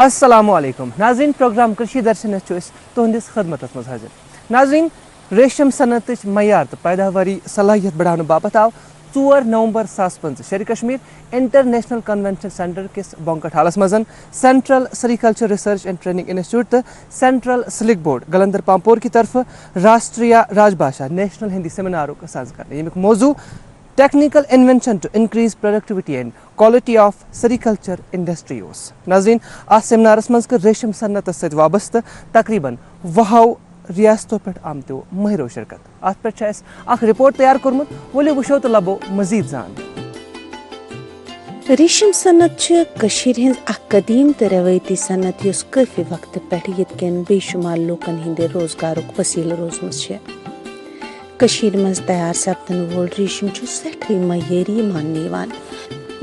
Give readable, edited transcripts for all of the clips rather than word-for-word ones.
अस्सलामुअलैकुम नाज़रीन प्रोग्राम कृषि दर्शन तुहंदिस खदमत मज हाजिर नाज़रीन रेशम सनत मयार तो पैदावारी सलाहियत बढ़ाने बाबत आव 4 नवंबर 2005 शेर कश्मीर इंटरनेशनल कन्वेंशन सेंटर किस बोंकट हालस मजन central sericulture research and training institute तो central silk board Galandar Pampore की तरफ राष्ट्रीय राजभाषा नेशनल हिंदी सेमिनार साज कर यमुक मौजू technical invention to increase productivity and quality of sericulture industry नाज़रीन अत सेमिनारस मज कर रेशम सन्नत सत वाबस्त तकरीबन 20 रियासतों पे आमतो महिरो शिरकत अत पे रिपोर्ट तैयार कर्मुत वो वो तो लबो मजीद जान रेशम सनत हज कदीम तो रवायती सनत काफी वक्त पे यन बेशुमार लोकन हिंदे रोजगार वसील रोजमस मज तैयार सपदन वोल रेशम सठी मयरी मान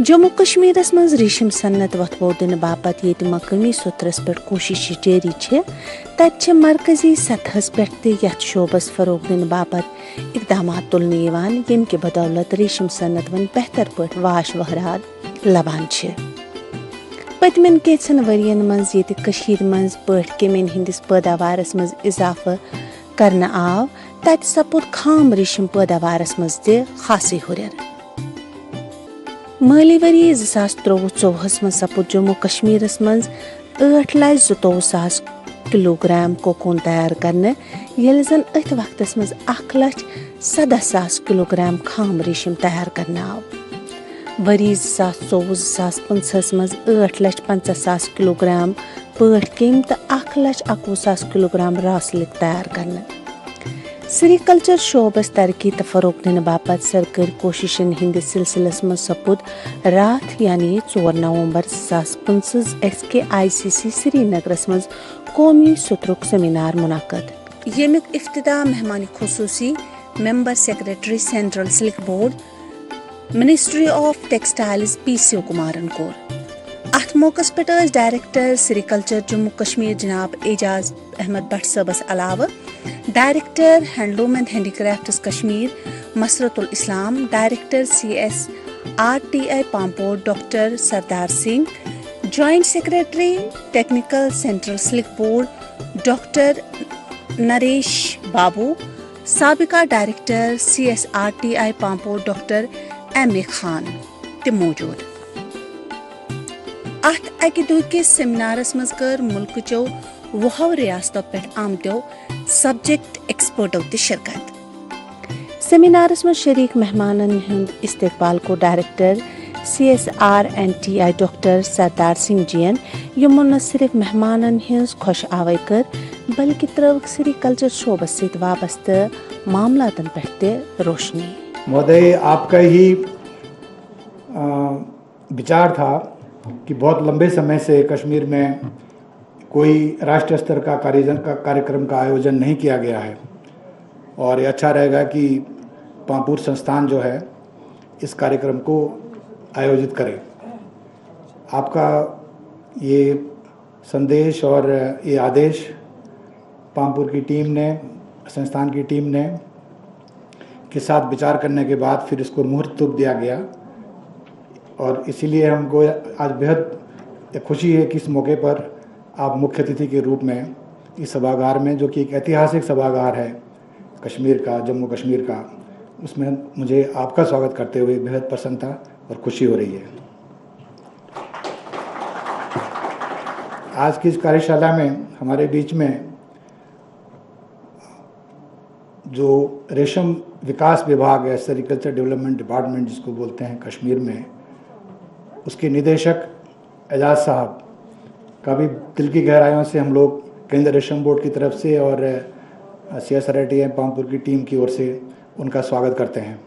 जम्मू कश्मीरस मज रेशम सन्नत वथबो दिन बापत ये मकामी सतरस पे कोशिश जारी तत मरकजी सतहस पे शोबस फरोग दिन बापत इकदाम तुलने यम के बदौलत रेशम सन्नत वन बेहतर पट वाश वहराद लबान पतमन कैसन वरियन मज ये मज पट कमेन हंदिस पैदावारस मज इजाफा करना आव तत सपुद खाम रेशम पैदावारस मज खासी हुरर माली वरी 2023-24 मज सपुद जम्मू कश्मीरस मज 8,92,000 किलोग्राम कोकून तैयार करने ये जन अथ वक्तस मज 1,17,000 किलोग्राम खाम रेशम तैयार करना आव वरी 2024-2025 मज 8,50,000 किलोग्राम पट कम तो 1,21,000 किलोग्राम रासलिक तैयार करने सेरिकल्चर शोबस तरक्की तो फरोग दिन बापत सरकारी कोशिशन हंदिस सिलसिलस मज सपुद रात यानी 4 नवंबर 2025 SKICC श्रीनगरस मज कौमी सत्रुक सेमिनार मुनाकद यमुक इफ्तिदा मेहमान खुसूसी member secretary central silk board ministry of textiles PC Kumaran कोर अत मौकस पे डायरेक्टर सेरिकल्चर जम्मू कश्मीर जनाब एजाज अहमद भट्ट सबस अलावा director handloom and handicrafts Kashmir Masratul Islam director CSRTI Pampore doctor Sardar Singh joint secretary technical central silk board doctor Naresh Babu साबिका director CSRTI Pampore doctor MA Khan ते मौजूद अत अकि दुह किस सेमिनारस मज कर मुल्क चो 20 रियासतों पे आमतो सब्जेक्ट एक्सपर्टों ते शिरकत सेमिनारस में शरीक मेहमानन हुंद इस्तकबाल को director CSR&TI doctor Sardar Singh gene यमो न सिर्फ मेहमानन हिंस खुश आवै कर बल्कि तरवक सेरिकल्चर शोबस से वाबस्ते मामलातन पे रोशनी महोदय आपका ही विचार था कि बहुत लंबे समय से कश्मीर में कोई राष्ट्रीय स्तर का कार्यक्रम का आयोजन नहीं किया गया है और ये अच्छा रहेगा कि पामपुर संस्थान जो है इस कार्यक्रम को आयोजित करे। आपका ये संदेश और ये आदेश पामपुर की टीम ने संस्थान की टीम ने के साथ विचार करने के बाद फिर इसको मुहूर्त दिया गया और इसीलिए हमको आज बेहद खुशी है कि इस मौके पर आप मुख्य अतिथि के रूप में इस सभागार में जो कि एक ऐतिहासिक सभागार है कश्मीर का जम्मू कश्मीर का उसमें मुझे आपका स्वागत करते हुए बेहद प्रसन्नता और खुशी हो रही है। आज की इस कार्यशाला में हमारे बीच में जो रेशम विकास विभाग है सेरिकल्चर डेवलपमेंट डिपार्टमेंट जिसको बोलते हैं कश्मीर में उसके निदेशक एजाज साहब का भी दिल की गहराइयों से हम लोग केंद्र रेशम बोर्ड की तरफ से और CSRTI पामपुर की टीम की ओर से उनका स्वागत करते हैं,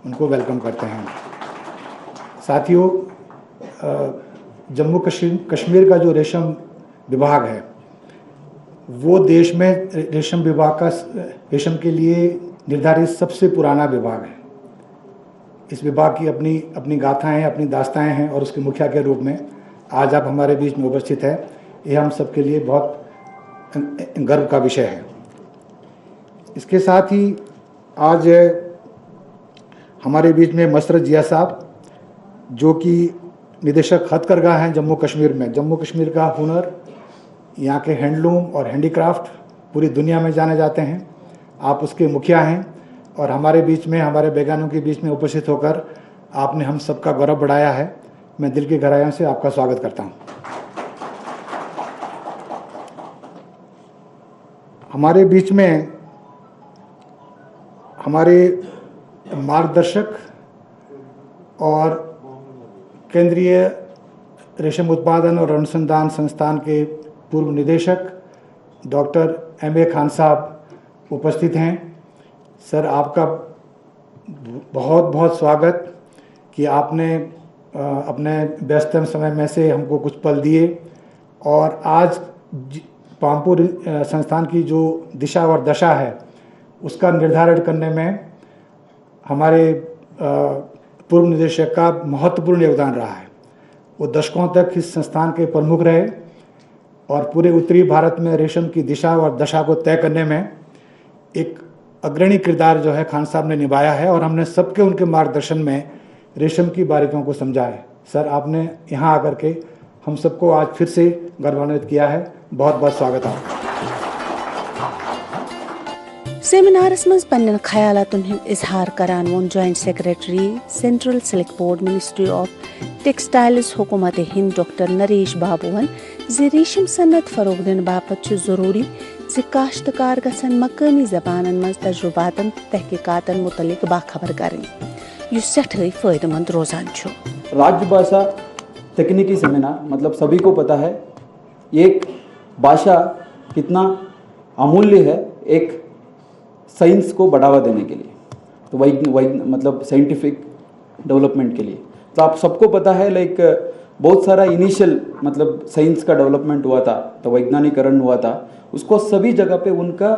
उनको वेलकम करते हैं। साथियों, जम्मू कश्मीर का जो रेशम विभाग है वो देश में रेशम विभाग का रेशम के लिए निर्धारित सबसे पुराना विभाग है। इस विभाग की अपनी गाथाएं अपनी दास्ताएं हैं और उसके मुखिया के रूप में आज आप हमारे बीच में उपस्थित है, ये हम सबके लिए बहुत गर्व का विषय है। इसके साथ ही आज हमारे बीच में मसरत जिया साहब जो कि निदेशक हथकरघा हैं जम्मू कश्मीर में। जम्मू कश्मीर का हुनर, यहाँ के हैंडलूम और हैंडीक्राफ्ट पूरी दुनिया में जाने जाते हैं। आप उसके मुखिया हैं और हमारे बीच में, हमारे बैगानों के बीच में उपस्थित होकर आपने हम सबका गौरव बढ़ाया है। मैं दिल की गहराइयों से आपका स्वागत करता हूँ। हमारे बीच में हमारे मार्गदर्शक और केंद्रीय रेशम उत्पादन और अनुसंधान संस्थान के पूर्व निदेशक डॉक्टर M.A. खान साहब उपस्थित हैं। सर, आपका बहुत बहुत स्वागत कि आपने अपने व्यस्ततम समय में से हमको कुछ पल दिए और आज पामपुर संस्थान की जो दिशा और दशा है उसका निर्धारण करने में हमारे पूर्व निदेशक का महत्वपूर्ण योगदान रहा है। वो दशकों तक इस संस्थान के प्रमुख रहे और पूरे उत्तरी भारत में रेशम की दिशा और दशा को तय करने में एक अग्रणी किरदार जो है खान साहब ने निभाया है और हमने सबके उनके मार्गदर्शन में रेशम की बारीकियों को समझा है। सर, आपने यहाँ आकर के हम सबको आज फिर से गौरवान्वित किया है। बहुत बहुत स्वागत है आपका। सेमिनारस मज पन्न ख्यालातुन हिंद इजहार करान वोन joint secretary central silk board ministry of textiles हुकूमत हिंद डॉक्टर नरेश बाबूवन ज़ रेशम सनत फरोग दिन बापत जरूरी ज़ काश्तकार गसन मकामी जबानन मज तजुर्बातन तहकीकातन मुतलिक बाखबर करें यु सठई फायदेमंद रोजान छो। राजभाषा तकनीकी सेमिनार मतलब सभी को पता है एक भाषा कितना अमूल्य है एक साइंस को बढ़ावा देने के लिए, तो मतलब साइंटिफिक डेवलपमेंट के लिए। तो आप सबको पता है लाइक बहुत सारा इनिशियल मतलब साइंस का डेवलपमेंट हुआ था, तो वैज्ञानिकरण हुआ था, उसको सभी जगह पे उनका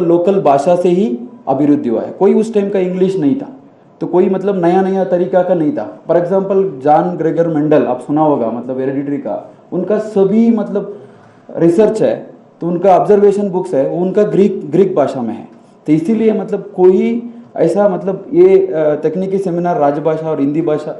लोकल भाषा से ही अभिवृद्धि हुआ है। कोई उस टाइम का इंग्लिश नहीं था, तो कोई मतलब नया तरीका का नहीं था। For example John Gregor Mendel, आप सुना होगा, मतलब हेरेडिटरी का उनका सभी मतलब रिसर्च है, तो उनका ऑब्जर्वेशन बुक्स है, वो उनका ग्रीक भाषा में है। तो इसीलिए मतलब कोई ऐसा मतलब ये तकनीकी सेमिनार राजभाषा और हिंदी भाषा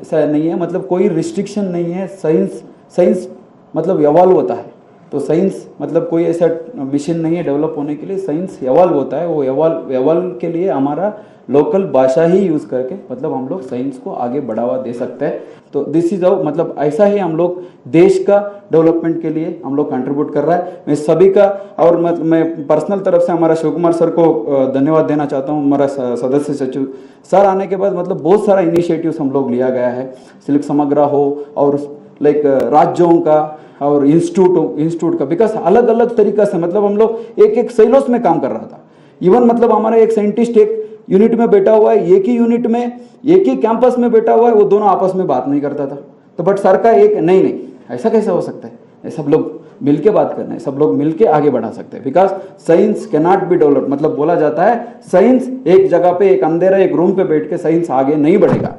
ऐसा नहीं है, मतलब कोई रिस्ट्रिक्शन नहीं है। साइंस मतलब इवॉल्व होता है, तो साइंस मतलब कोई ऐसा मिशन नहीं है डेवलप होने के लिए, साइंस इवॉल्व होता है। वो इवॉल्व के लिए हमारा लोकल भाषा ही यूज़ करके मतलब हम लोग साइंस को आगे बढ़ावा दे सकते हैं। तो दिस इज हाउ मतलब ऐसा ही हम लोग देश का डेवलपमेंट के लिए हम लोग कंट्रीब्यूट कर रहा है। मैं सभी का और मैं पर्सनल तरफ से हमारा शिव कुमार सर को धन्यवाद देना चाहता हूँ। हमारा सदस्य सचिव सर आने के बाद मतलब बहुत सारा इनिशिएटिव्स हम लोग लिया गया है, सिल्क समग्रा हो और लाइक राज्यों का और इंस्टीट्यूट का, बिकॉज अलग अलग तरीका से मतलब हम लोग एक साइलोस में काम कर रहा था। इवन मतलब हमारा एक साइंटिस्ट एक यूनिट में बैठा हुआ है, एक ही यूनिट में एक ही कैंपस में बैठा हुआ है, वो दोनों आपस में बात नहीं करता था। तो बट सर का एक नहीं ऐसा कैसे हो सकता है, सब लोग मिलके बात करना है, सब लोग मिलके आगे बढ़ा सकते हैं। Because science can not be develop, मतलब बोला जाता है साइंस एक जगह पे एक अंधेरा एक रूम पे बैठ के साइंस आगे नहीं बढ़ेगा।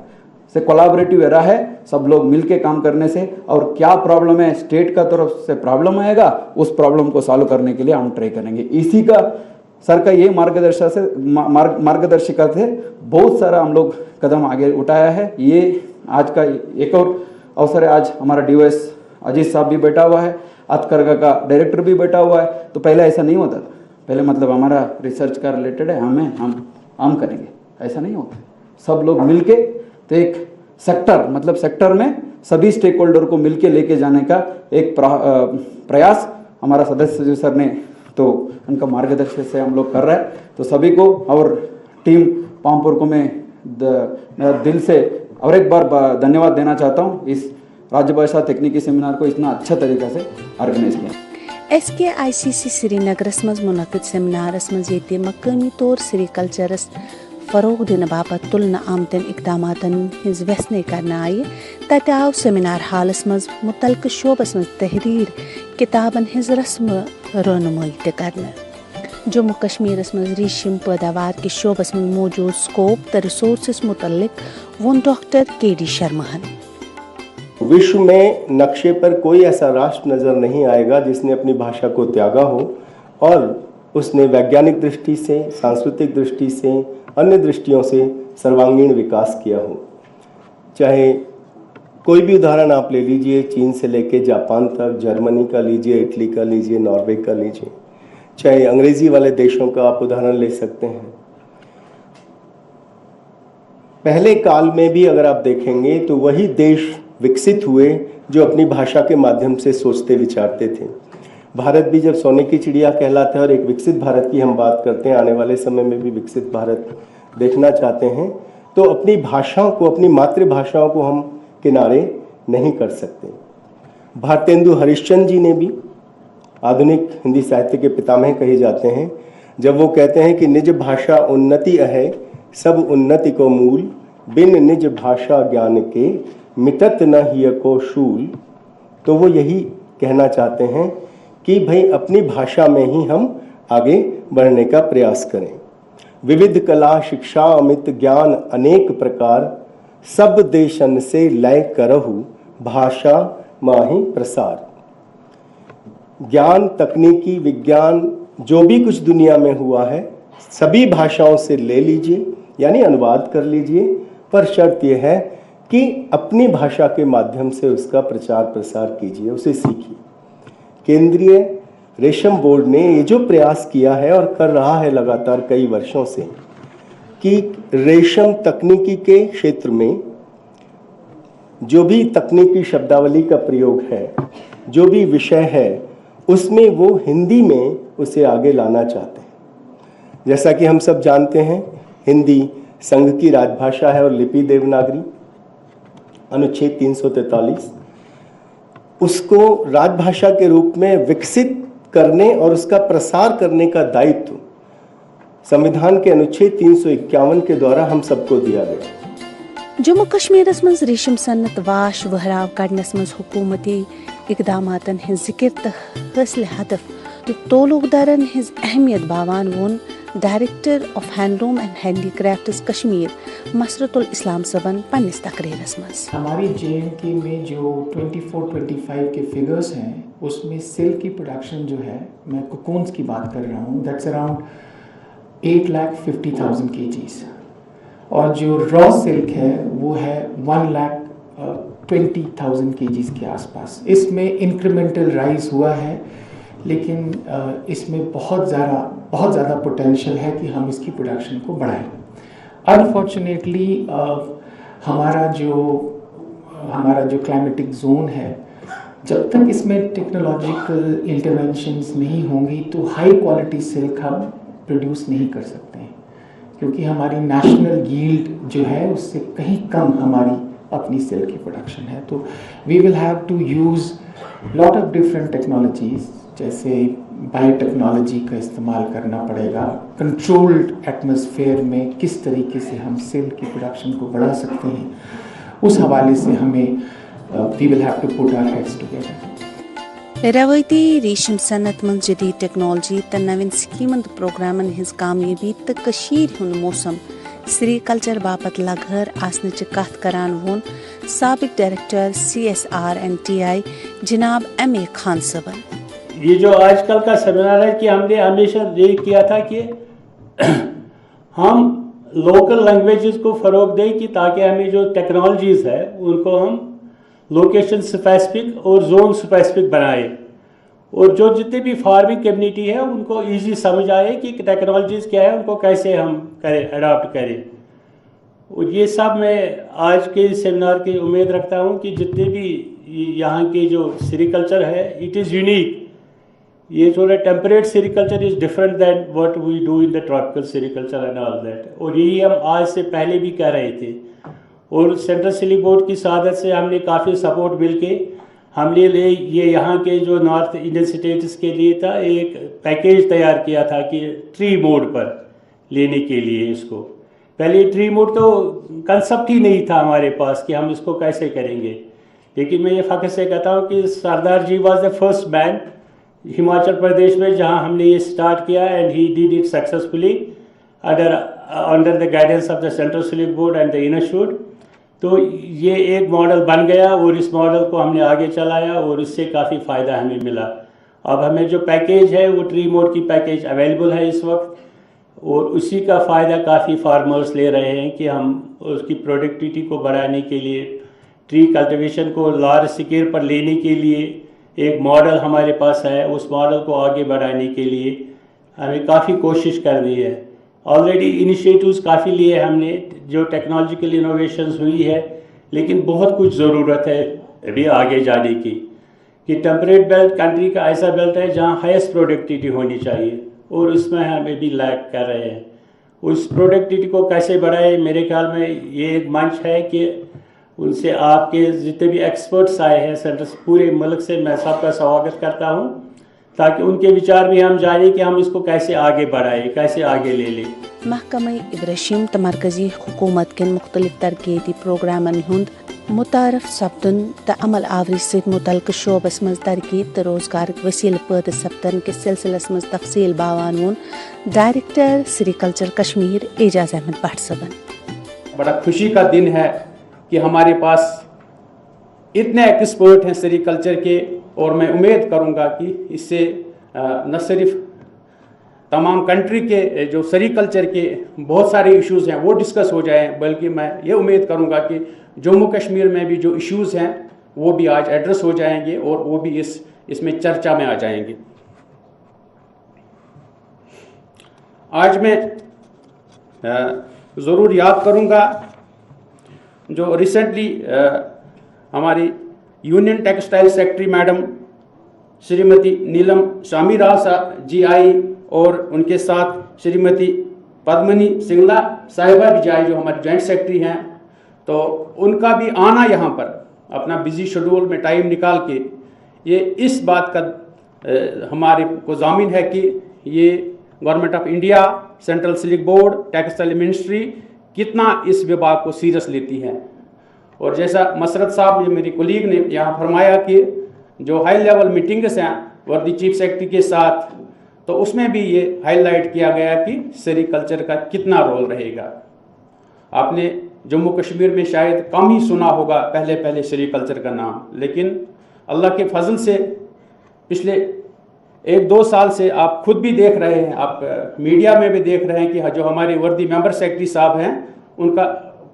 से कोलैबोरेटिव एरा है, सब लोग मिलके काम करने से, और क्या प्रॉब्लम है स्टेट का तरफ से प्रॉब्लम आएगा, उस प्रॉब्लम को सॉल्व करने के लिए हम ट्राई करेंगे। इसी का सर का ये मार्गदर्शिका से बहुत सारा हम लोग कदम आगे उठाया है। ये आज का एक और अवसर है, आज हमारा DOS अजीत साहब भी बैठा हुआ है, हथकरघा का डायरेक्टर भी बैठा हुआ है। तो पहले ऐसा नहीं होता था, पहले मतलब हमारा रिसर्च का रिलेटेड है, हम करेंगे, ऐसा नहीं होता। सब लोग मिलके तो एक सेक्टर मतलब सेक्टर में सभी स्टेक होल्डर को मिलके लेके जाने का एक प्रयास हमारा सदस्य सर ने तो उनका मार्गदर्शन से हम लोग कर रहे हैं। तो सभी को और टीम पामपुर को मैं मेरा दिल से और एक बार धन्यवाद देना चाहता हूँ इस राजभाषा तकनीकी सेमिनार को इतना अच्छा तरीका से ऑर्गेनाइज किया। SKICC श्रीनगरस मज मुनक़िद सेमिनारस मज ये मकामी तौर सेरिकल्चरस फ़रोग दिन बापत तुलना आमतन इकदामातन हिंज व्यसने करना आई। तत आव सेमिनार हालस मज मुतलक शोबस मज तहरीर किताबन हिंज रस्म रहनुमाई ते करना। जम्मू कश्मीरस मज रेशम पैदावार के शोबस में मौजूद स्कोप व रिसोर्सेस मुतल्लिक वोन डॉक्टर KD शर्मा। विश्व में नक्शे पर कोई ऐसा राष्ट्र नज़र नहीं आएगा जिसने अपनी भाषा को त्यागा हो और उसने वैज्ञानिक दृष्टि से, सांस्कृतिक दृष्टि से, अन्य दृष्टियों से सर्वांगीण विकास किया हो। चाहे कोई भी उदाहरण आप ले लीजिए, चीन से लेके जापान तक, जर्मनी का लीजिए, इटली का लीजिए, नॉर्वे का लीजिए, चाहे अंग्रेजी वाले देशों का आप उदाहरण ले सकते हैं। पहले काल में भी अगर आप देखेंगे तो वही देश विकसित हुए जो अपनी भाषा के माध्यम से सोचते विचारते थे। भारत भी जब सोने की चिड़िया कहलाता है और एक विकसित भारत की हम बात करते हैं, आने वाले समय में भी विकसित भारत देखना चाहते हैं, तो अपनी भाषाओं को, अपनी मातृभाषाओं को हम किनारे नहीं कर सकते। भारतेंदु हरिश्चंद्र जी ने भी, आधुनिक हिंदी साहित्य के पितामह कहे जाते हैं, जब वो कहते हैं कि निज भाषा उन्नति अहै सब उन्नति को मूल, बिन निज भाषा ज्ञान के मिटत न हिय को शूल, तो वो यही कहना चाहते हैं कि भाई अपनी भाषा में ही हम आगे बढ़ने का प्रयास करें। विविध कला शिक्षा अमित ज्ञान अनेक प्रकार, सब देशन से लय करहु भाषा माहि प्रसार। ज्ञान, तकनीकी, विज्ञान, जो भी कुछ दुनिया में हुआ है सभी भाषाओं से ले लीजिए, यानी अनुवाद कर लीजिए, पर शर्त यह है कि अपनी भाषा के माध्यम से उसका प्रचार प्रसार कीजिए, उसे सीखिए। केंद्रीय रेशम बोर्ड ने ये जो प्रयास किया है और कर रहा है लगातार कई वर्षों से कि रेशम तकनीकी के क्षेत्र में जो भी तकनीकी शब्दावली का प्रयोग है, जो भी विषय है, उसमें वो हिंदी में उसे आगे लाना चाहते हैं। जैसा कि हम सब जानते हैं, हिंदी संघ की राजभाषा है और लिपि देवनागरी, अनुच्छेद 343, उसको राजभाषा के रूप में विकसित करने और उसका प्रसार करने का दायित्व संविधान के अनुच्छेद 351 के द्वारा हम सबको दिया गया। जम्मू कश्मीरस मज रेशम सन्नत वाश वहराव कड़नस मज हुकूमती इकदामातन हिंज जिक्र तो हासिल हदफ तो तोलुकदारन हिंज अहमियत बावान वोन director of handloom and handicrafts Kashmir Masratul Islam सबन पन्निस तकरीरस मज। हमारी JNK में जो 24-25 के फिगर्स हैं उसमें सिल्क की प्रोडक्शन जो है, मैं कोकून्स की बात कर रहा हूँ, दैट्स अराउंड 8,50,000 kgs, और जो रॉ सिल्क है वो है 1,20,000 kgs के आसपास। इसमें इंक्रीमेंटल राइज हुआ है, लेकिन इसमें बहुत ज़्यादा पोटेंशियल है कि हम इसकी प्रोडक्शन को बढ़ाएं। अनफॉर्चुनेटली हमारा जो क्लाइमेटिक जोन है, जब तक इसमें टेक्नोलॉजिकल इंटरवेंशंस नहीं होंगी तो हाई क्वालिटी सिल्क हम प्रोड्यूस नहीं कर सकते हैं, क्योंकि हमारी नेशनल यील्ड जो है उससे कहीं कम हमारी अपनी सिल्क की प्रोडक्शन है। तो we will have to use lot of different technologies, जैसे बायोटेक्नोलॉजी का इस्तेमाल करना पड़ेगा। कंट्रोल्ड एटमॉस्फेयर में किस तरीके से हम सिल्क की प्रोडक्शन को बढ़ा सकते हैं, उस हवाले से हमें we will have to put our heads together. रवायती रेशम सनत मन जदीद टेक्नोलॉजी त नवीन स्कीमन तो प्रोग्रामन हिंज कामयाबी त कशीर हुन मौसम सेरिकल्चर बापत लघर आसने च कथ करान वोन साबिक डायरेक्टर CSR and TI जनाब MA खान सबन। ये जो आजकल का सेमिनार है कि हमने हमेशा ये किया था कि हम लोकल लैंग्वेजेस को फ़रोग दें कि ताकि हमें जो टेक्नोलॉजीज़ है उनको हम लोकेशन स्पेसिफिक और जोन स्पेसिफिक बनाए, और जो जितने भी फार्मिंग कम्युनिटी है उनको इजी समझ आए कि टेक्नोलॉजीज़ क्या है, उनको कैसे हम करें, अडॉप्ट करें। और ये सब मैं आज के सेमिनार की उम्मीद रखता हूँ कि जितने भी यहाँ के जो सेरिकल्चर है, इट इज़ यूनिक। ये थोड़ा temperate sericulture is different than what we do in the tropical sericulture and all that, और यही हम आज से पहले भी कह रहे थे। और सेंट्रल सिल्क बोर्ड की सआदत से हमने काफ़ी सपोर्ट मिल के हमने ये यहाँ के जो नॉर्थ इंडियन स्टेट्स के लिए था एक पैकेज तैयार किया था कि ट्री मोड पर लेने के लिए इसको। पहले ट्री मोड तो कंसेप्ट ही नहीं था हमारे पास कि हम इसको कैसे करेंगे, लेकिन मैं ये फ़ख्र से कहता हूँ कि Sardar ji was the first man Himachal Pradesh में जहाँ हमने ये स्टार्ट किया, and he did it successfully under the guidance of the central silk board and the institute. तो ये एक मॉडल बन गया और इस मॉडल को हमने आगे चलाया और इससे काफ़ी फ़ायदा हमें मिला। अब हमें जो पैकेज है वो ट्री मोड की पैकेज अवेलेबल है इस वक्त, और उसी का फ़ायदा काफ़ी फार्मर्स ले रहे हैं कि हम उसकी प्रोडक्टिविटी को बढ़ाने के लिए ट्री कल्टीवेशन को लार्ज स्केल पर लेने के लिए एक मॉडल हमारे पास है। उस मॉडल को आगे बढ़ाने के लिए हमें काफ़ी कोशिश करनी है। ऑलरेडी इनिशिएटिव्स काफ़ी लिए हमने, जो टेक्नोलॉजिकल इनोवेशंस हुई है, लेकिन बहुत कुछ ज़रूरत है अभी आगे जाने की। कि टेम्परेट बेल्ट कंट्री का ऐसा बेल्ट है जहाँ हाईएस्ट प्रोडक्टिविटी होनी चाहिए, और उसमें हम अभी लैग कर रहे हैं। उस प्रोडक्टिविटी को कैसे बढ़ाए, मेरे ख्याल में ये एक मंच है कि उनसे आपके जितने भी एक्सपर्ट्स आए हैं सेंटर पूरे मुल्क से, मैं सबका स्वागत करता हूँ, ताकि उनके विचार भी हम जानें कि हम इसको कैसे आगे बढ़ाएं, कैसे आगे ले लें। महकमा इब्राहिम तो मरकजी हुकूमत के मुख्तलिफ तरक्याती प्रोग्रामन हुंद मुतारफ सपदन तो अमल आवरी से मुतल्लिक़ शोबस मज तरक्की तो रोजगार वसील पैद सपदन के सिलसिलस मज तफसील बावान वोन डायरेक्टर सेरीकल्चर कश्मीर एजाज अहमद भट्ट सबन। बड़ा खुशी का दिन है कि हमारे पास इतने एक्सपर्ट हैं सेरीकल्चर के, और मैं उम्मीद करूंगा कि इससे न सिर्फ तमाम कंट्री के जो सेरीकल्चर के बहुत सारे इश्यूज़ हैं वो डिस्कस हो जाएं, बल्कि मैं ये उम्मीद करूंगा कि जम्मू कश्मीर में भी जो इश्यूज़ हैं वो भी आज एड्रेस हो जाएंगे और वो भी इसमें चर्चा में आ जाएंगे। आज मैं ज़रूर याद करूंगा जो रिसेंटली हमारी union textile secretary madam Shrimati Neelam Shamira ji आई, और उनके साथ श्रीमती पद्मनी सिंगला साहिबा भी जाए जो हमारी जॉइंट सेक्रेटरी हैं। तो उनका भी आना यहाँ पर अपना बिजी शेड्यूल में टाइम निकाल के, ये इस बात का हमारे को ज़ामिन है कि ये government of India, central silk board, textile ministry कितना इस विभाग को सीरियस लेती है। और जैसा मसरत साहब मेरी कोलीग ने यहाँ फरमाया कि जो हाई लेवल मीटिंग्स हैं वर्दी चीफ सेक्रेटरी के साथ, तो उसमें भी ये हाईलाइट किया गया कि सेरीकल्चर का कितना रोल रहेगा। आपने जम्मू कश्मीर में शायद कम ही सुना होगा पहले सेरीकल्चर का नाम, लेकिन अल्लाह के फजल से पिछले 1-2 साल से आप खुद भी देख रहे हैं, आप मीडिया में भी देख रहे हैं कि जो हमारे वर्दी मेंबर सेक्रेटरी साहब हैं उनका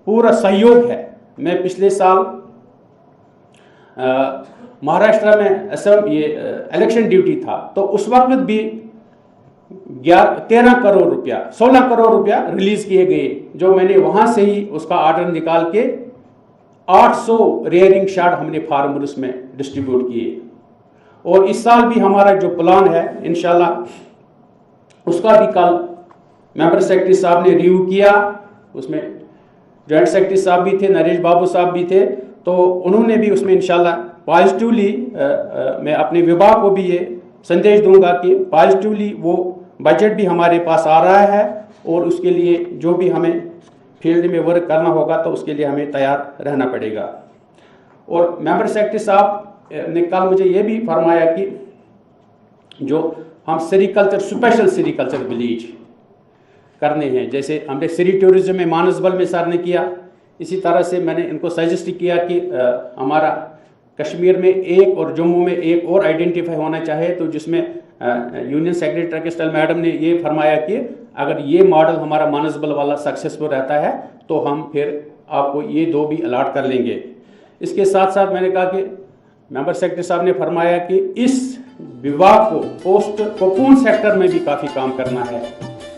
पूरा सहयोग है। मैं पिछले साल महाराष्ट्र में ये इलेक्शन ड्यूटी था, तो उस वक्त भी 13 करोड़ रुपया 16 करोड़ रुपया रिलीज किए गए, जो मैंने वहां से ही उसका ऑर्डर निकाल के 800 रेयरिंग शार्ट हमने फार्मर्स में डिस्ट्रीब्यूट किए। और इस साल भी हमारा जो प्लान है इंशाल्लाह उसका भी कल मेंबर सेक्रेटरी साहब ने रिव्यू किया, उसमें जॉइंट सेक्रेटरी साहब भी थे, नरेश बाबू साहब भी थे, तो उन्होंने भी उसमें इंशाल्लाह पॉजिटिवली मैं अपने विभाग को भी ये संदेश दूंगा कि पॉजिटिवली वो बजट भी हमारे पास आ रहा है, और उसके लिए जो भी हमें फील्ड में वर्क करना होगा तो उसके लिए हमें तैयार रहना पड़ेगा। और मेंबर सेक्रेटरी साहब ने कल मुझे ये भी फरमाया कि जो हम सेरीकल्चर स्पेशल सेरीकल्चर विलेज करने हैं, जैसे हमने सेरी टूरिज्म में मानसबल में सर ने किया, इसी तरह से मैंने इनको सजेस्ट किया कि हमारा कश्मीर में एक और जम्मू में एक और आइडेंटिफाई होना चाहिए, तो जिसमें यूनियन सेक्रेटरी टेक्सटाइल मैडम ने ये फरमाया कि अगर ये मॉडल हमारा मानसबल वाला सक्सेसफुल रहता है तो हम फिर आपको ये 2 भी अलॉट कर लेंगे। इसके साथ साथ मैंने कहा कि मेंबर सेक्रेटरी साहब ने फरमाया कि इस विभाग को पोस्ट कोकून सेक्टर में भी काफ़ी काम करना है।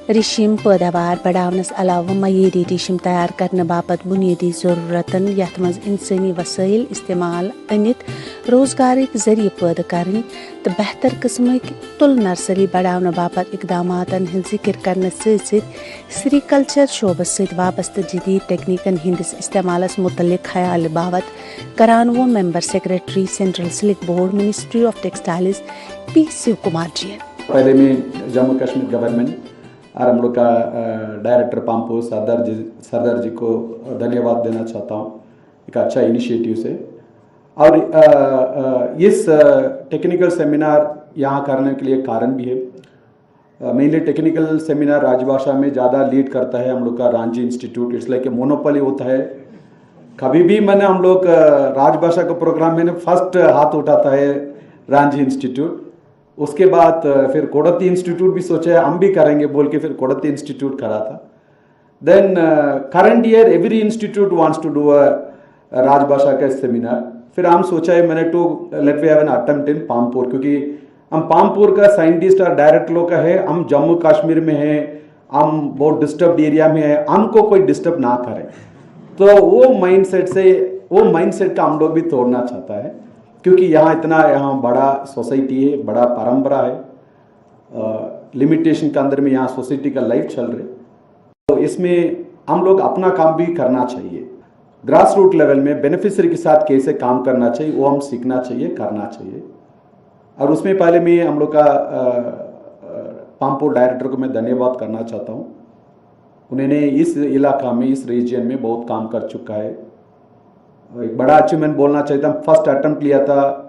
रिशिम पैदावार बढ़ावनस अलावा मय्यारी रिशिम तैयार करने बापत बुनियादी ज़रूरतन यथ मज इंसानी वसाइल इस्तेमाल अनित रोजगारिक जरिए पैदा करने तो बेहतर किस्मक तुल नर्सरी बढ़ावने बापत इकदामातन हिंद जिक्र करने से सेरीकल्चर शोबस से वाबस्त जदीद टेक्निकन हिंदिस इस्तेमालस मुतल्लिक ख्याल बावत करान वो member secretary central silk board ministry of textiles P Shiv Kumar ji. पहले मैं जम्मू कश्मीर गवर्नमेंट और हम लोग का डायरेक्टर पाम्पो सरदार जी को धन्यवाद देना चाहता हूँ, एक अच्छा इनिशिएटिव से। और इस टेक्निकल सेमिनार यहाँ करने के लिए कारण भी है। मेनली टेक्निकल सेमिनार राजभाषा में ज़्यादा लीड करता है हम लोग का रांची इंस्टीट्यूट, इसलिए कि मोनोपोली होता है। कभी भी मैंने हम लोग राजभाषा का प्रोग्राम में फर्स्ट हाथ उठाता है रांची इंस्टीट्यूट, उसके बाद फिर कोडती इंस्टीट्यूट भी सोचा हम भी करेंगे बोल के फिर कोडती इंस्टीट्यूट करा था। Then current year every institute wants to do a राजभाषा का सेमिनार। फिर हम सोचा है मैंने to let we have an attempt in Pampore, क्योंकि हम पामपुर का साइंटिस्ट और डायरेक्टर लोग का है, हम जम्मू कश्मीर में है, हम बहुत डिस्टर्ब एरिया में है, हमको कोई डिस्टर्ब ना करे। तो वो माइंडसेट का हम लोग भी तोड़ना चाहता है, क्योंकि यहाँ बड़ा सोसाइटी है, बड़ा परंपरा है, लिमिटेशन के अंदर में यहाँ सोसाइटी का लाइफ चल रही। तो इसमें हम लोग अपना काम भी करना चाहिए, ग्रास रूट लेवल में बेनिफिशियरी के साथ कैसे काम करना चाहिए वो हम सीखना चाहिए, करना चाहिए। और उसमें पहले मैं हम लोग का पामपुर डायरेक्टर को मैं धन्यवाद करना चाहता हूँ। उन्होंने इस इलाका में, इस रीजन में बहुत काम कर चुका है। एक बड़ा अचीवमेंट बोलना चाहता हूँ, फर्स्ट अटेम्प्ट लिया था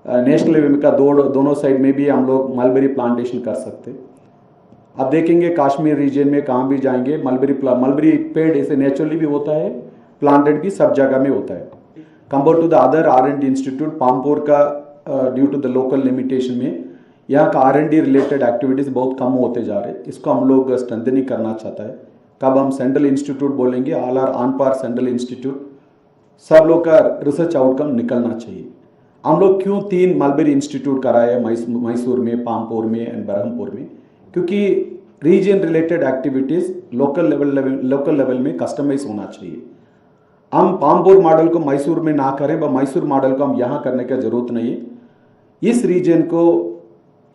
नेशनल लेवल का, दोनों साइड में भी हम लोग मलबेरी प्लांटेशन कर सकते। अब देखेंगे कश्मीर रीजन में कहाँ भी जाएंगे, मलबेरी पेड़ ऐसे नेचुरली भी होता है, प्लांटेड भी सब जगह में होता है। Compare to the other R&D institute, Pampore का due to the local limitation में यहाँ का R&D रिलेटेड एक्टिविटीज़ बहुत कम होते जा रहे हैं। इसको हम लोग स्ट्रेंथनिंग करना चाहता है। कब हम सेंट्रल इंस्टीट्यूट बोलेंगे, all are on par central institute, सब लोग का रिसर्च आउटकम निकलना चाहिए। हम लोग क्यों 3 मलबेरी इंस्टीट्यूट कराए मैसूर में, पामपुर में एंड बरहमपुर में, क्योंकि region related activities local level में कस्टमाइज होना चाहिए। हम पामपुर मॉडल को मैसूर में ना करें, मैसूर मॉडल को हम यहाँ करने का जरूरत नहीं है। इस रीजन को,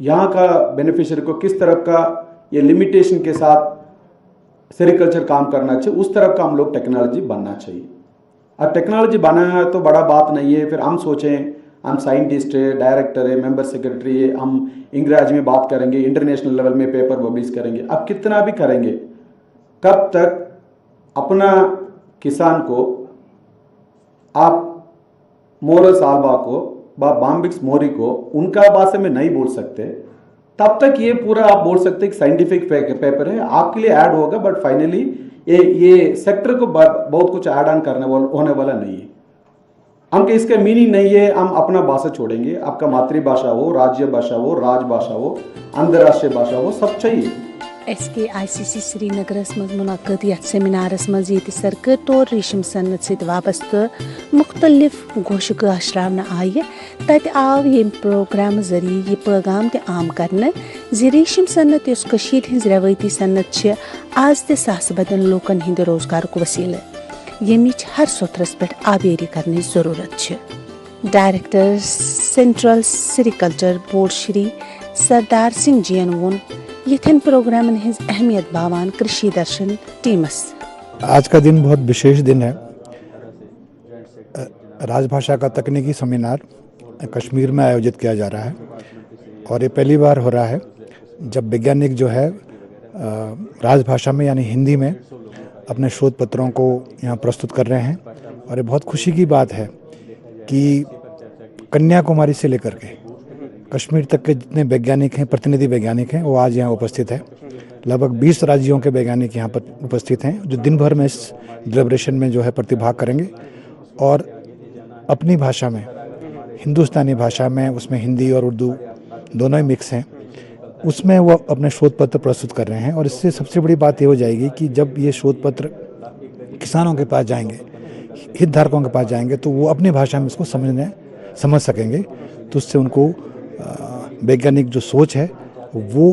यहाँ का बेनिफिशियरी को किस तरह का ये लिमिटेशन के साथ सेरिकल्चर काम करना चाहिए, उस तरह का हम लोग टेक्नोलॉजी बनना चाहिए। और टेक्नोलॉजी बनाना तो बड़ा बात नहीं है। फिर हम सोचें हम साइंटिस्ट है, डायरेक्टर है, मेंबर सेक्रेटरी है, हम इंग्रेजी में बात करेंगे, इंटरनेशनल लेवल में पेपर पब्लिश करेंगे, अब कितना भी करेंगे, कब तक अपना किसान को आप मोरस आल्बा को, बाम्बिक्स मोरी को उनका भाषा में नहीं बोल सकते, तब तक ये पूरा आप बोल सकते कि साइंटिफिक पेपर है, आपके लिए ऐड होगा, बट फाइनली ये सेक्टर को बहुत कुछ ऐड ऑन होने वाला नहीं है। हमके इसका मीनिंग नहीं है हम अपना भाषा छोड़ेंगे। आपका मातृभाषा हो, राज्य भाषा हो, राजभाषा हो, अंतर्राष्ट्रीय भाषा हो, सब चाहिए। SKICC श्रीनगरस मज मुनाक़द यथ सेमिनारस मज ये सरकारी तौर रेशम सन्नत सत वाबस्तु मुख्तलिफ गोशक अश्रावन आये। तत आव ये प्रोग्राम जरिए ये पैगाम ते आम करने ज रेशम सन्नत यस कशीर हिंज रवायती सन्नत छ आज ते सास बदन लोकन हिंद रोजगार को वसीले, यमिच हर सोथरस पे आवेरी करने जरूरत छ। Director central sericulture board Shri Sardar Singh जीन वोन यथन प्रोग्राम हिंज अहमियत बावान कृषि दर्शन टीमस। आज का दिन बहुत विशेष दिन है। राजभाषा का तकनीकी सेमिनार कश्मीर में आयोजित किया जा रहा है और ये पहली बार हो रहा है जब वैज्ञानिक जो है राजभाषा में यानी हिंदी में अपने शोध पत्रों को यहाँ प्रस्तुत कर रहे हैं। और ये बहुत खुशी की बात है कि कन्याकुमारी से लेकर के कश्मीर तक के जितने वैज्ञानिक हैं, प्रतिनिधि वैज्ञानिक हैं, वो आज यहाँ उपस्थित हैं। लगभग 20 राज्यों के वैज्ञानिक यहाँ पर उपस्थित हैं जो दिन भर में इस डिलिब्रेशन में जो है प्रतिभाग करेंगे और अपनी भाषा में, हिंदुस्तानी भाषा में, उसमें हिंदी और उर्दू दोनों ही मिक्स हैं, उसमें वो अपने शोध पत्र प्रस्तुत कर रहे हैं। और इससे सबसे बड़ी बात ये हो जाएगी कि जब ये शोध पत्र किसानों के पास जाएंगे, हितधारकों के पास जाएंगे, तो वो अपनी भाषा में इसको समझ सकेंगे। तो उससे उनको वैज्ञानिक जो सोच है वो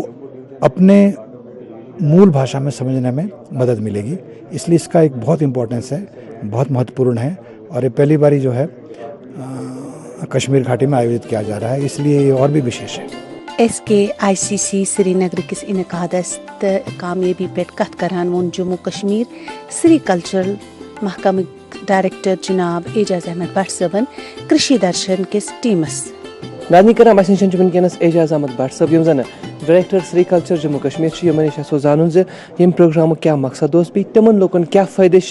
अपने मूल भाषा में समझने में मदद मिलेगी। इसलिए इसका एक बहुत इम्पोर्टेंस है, बहुत महत्वपूर्ण है और ये पहली बारी जो है कश्मीर घाटी में आयोजित किया जा रहा है, इसलिए ये और भी विशेष है। SKICC श्रीनगर किस इनकादस कामयाबी पे कथ करान वोन जम्मू कश्मीर सेरिकल्चरल महकमे डायरेक्टर जनाब एजाज अहमद भट्ट सबन कृषि दर्शन किस टीमस। नाजनी कर वनकस एजाज अहमद भट्ट सब यम जन डायरेक्टर सेरिकल्चर जम्मू कश्मीर यमन नश जान यम प्रोग्राम क्या मकसद बी तिमन लोकन क्या फायदे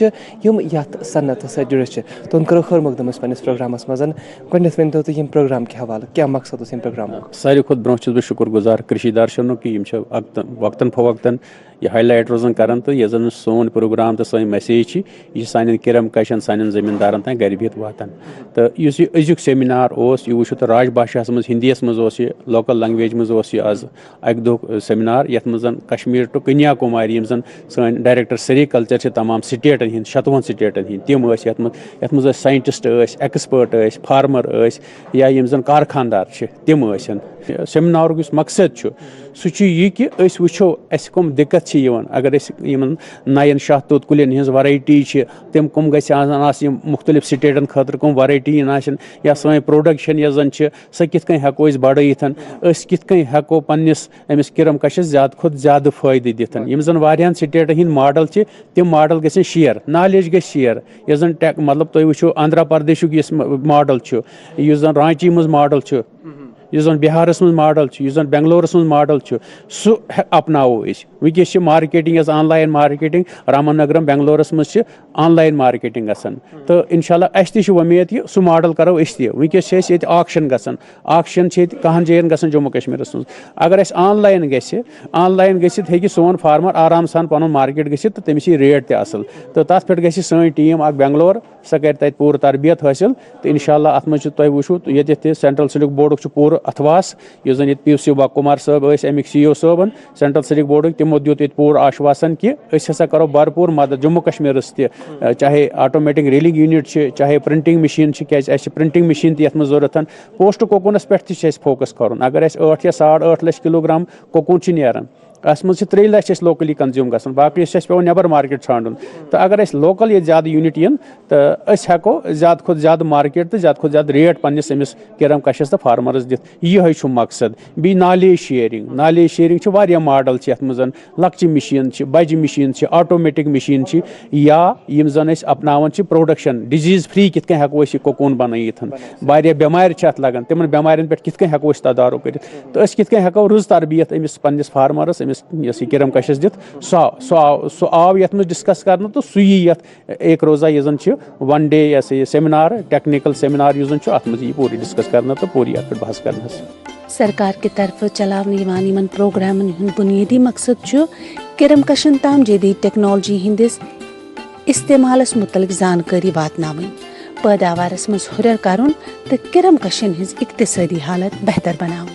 यम यथ सन्नत सत जुड़े तुम करो खर मकदम पन्नस प्रोग्रामस मज गो वन तो यम प्रोग्राम के हवाले क्या मकसद यम प्रोग्राम। सारे खुद ब्रोह बह शुक्र गुजार कृषि दर्शन कि वक्तन फवक्तन यह हाईलाइट रोजान करान तो यह जन सोन प्रोग्राम तो सी मैसेज यह सान किरम कशन सान जमींदारन तक गर बिहत वातान। तो अजुक सेमिनार यह वो तो राजभाषा मज हिंदी मज लोकल लैंग्वेज मज आज अक दो सेमिनार यथ मज कश्मीर टू कन्याकुमारी यम सन डायरेक्टर सेरिकल्चर तमाम स्टेटन हिंद 57 स्टेटन हिंद तम यथ मज साइंटिस्ट एक्सपर्ट फार्मर या यम जन कारखानदार तम सेमिनार मकसद सह यह कि वो कम दिक्कत अगर नयन शाह तोत कुलन हज वैरायटी तम कम ग मुख्तलिफ स्टेटन खतर कम वैरायटी या सन प्रोडक्शन यह जन सह कित हेको बढ़त कित हेको पन्निस अमिस किरम कशस ज़्यादा खुद ज़्यादा फायदे दिथ यम जन वारियान स्टेटन हिंद मॉडल तम मॉडल गसन शेयर नॉलेज गई शेयर यह जन मतलब तुम वो आंध्र प्रदेश मॉडल यह जन रांची मज मॉडल यह जन बिहारस मज मॉडल यह जन बेंगलोरस मज मॉडल सह अपनावो वनकस मार्केटिंग ऑनलाइन मार्केटिंग रामनगरम बेंगलोरस मज ऑनलाइन मार्केटिंग तो इंशाल्लाह अस उम्मीद कि सह मॉडल करो वनकस ऑक्शन ऑक्शन कहन जायन ग जम्मू कश्मीर मज अगर ऑनलाइन गि सोन फार्मर आराम सान पन मार्केट गि तो तमिस रेट तसल तो तथ पे सी टीम बेंगलोर सह कर तत पूर तरबियत हासिल तो इंशाल्लाह अत मज तुम वो ये सेंट्रल सिल्क बोर्ड पूर अथवास इस जन पी शिवा कुमार साहब Amik CEO साहबन central silk board तमो दित पूर आश्वासन कि हसा करो भरपूर मदद जम्मू कश्मीर चाहे ऑटोमेटिक रीलिंग यूनिट चाहे प्रिंटिंग मशीन क्या प्रिंटिंग मशीन तथ मज जरूरत पोस्ट कोकूनस पे फोकस कर अगर 8 या 8.5 लाख किलोग्राम कोकून नीरान अस मज 3 लाख लोकली कंज्यूम ग बाकी पे नबर मार्केट छान तो अगर लोकल ये ज्यादा यूनिट इन तो हेको ज्यादा खुद ज्यादा मार्केट तो ज्यादा खुद ज्यादा रेट पन्निस अमिस किरम कशस तो फार्मरस दित यह मकसद बी नॉलेज शेयरिंग वारिया मॉडल ये मज लक्चि मशीन बजि मशीन ऑटोमेटिक मशीन या यम जन अपनावन प्रोडक्शन डिजीज फ्री कित हेको कोकून बनत वारिया बेमार लगन तिमन बेमारन पे कित हेको तदारुक कर तो कित हेको रुज तरबियत अमिस पन्निस फार्मरस अमिस किरम कशस दित सह आव ये डिस्कस कर तो सु एक रोजा यह जन 1 डे ये सेमिनार टेक्निकल सेमिनार यह जन अत मज पूरी डिस्कस कर तो पूरी अत पे बहस कर सरकार की तरफ चलावन प्रोग्रामन बुनियादी मकसद किरम कशन ताम जदीद टेक्नोलॉजी हिंदिस इस्तेमालस मुतलिक जानकारी वातनावन पैदावारस मज हुरर करुन तो किरम कशन हिंज इक्तिसादी हालत बेहतर बनावन।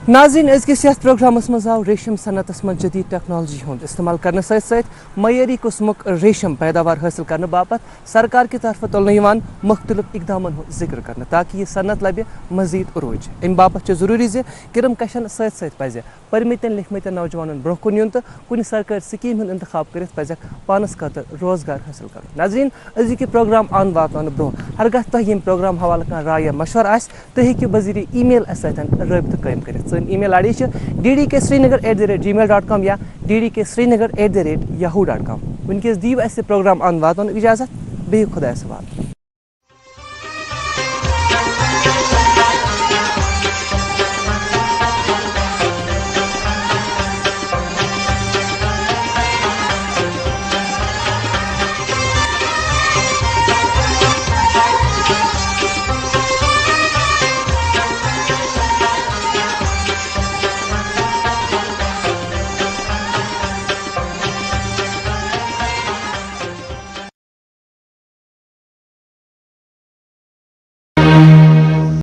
नाज़रीन अजकिस यथ प्रोग्रामस मज आव रेशम सनतस मज जदीद टेक्नोलॉजी हुंद इस्तेमाल करने सत मयरी कुस्मुक रेशम पैदावार हासिल करने बापत सरकार की तरफ तुलने मुख्तलिफ इकदामन जिक्र करने ताकि यह सनत लबे मजीद उरोज अम बापत जरूरी जे किरम कशन सत पजे परमितन लिखमतन नौजवान ब्रोह कुन यून तो कुछ सरकारी स्कीम हुंद इंतखाब कर पजक पानस खतर रोजगार हासिल कर। नाज़रीन अजिक प्रोग्राम आन वातान ब्रोह हरगह तुह यम प्रोग्राम हवाले कह राय या मशवर आस तुह हेकियो बज़ीर ईमेल रब्त कायम कर ईमेल आई ddksrinagar@gmail.com या ddksrinagar@yahoo.com। वनकस दीव प्रोग्राम आन वातान इजाजत बे खुदा सवाल।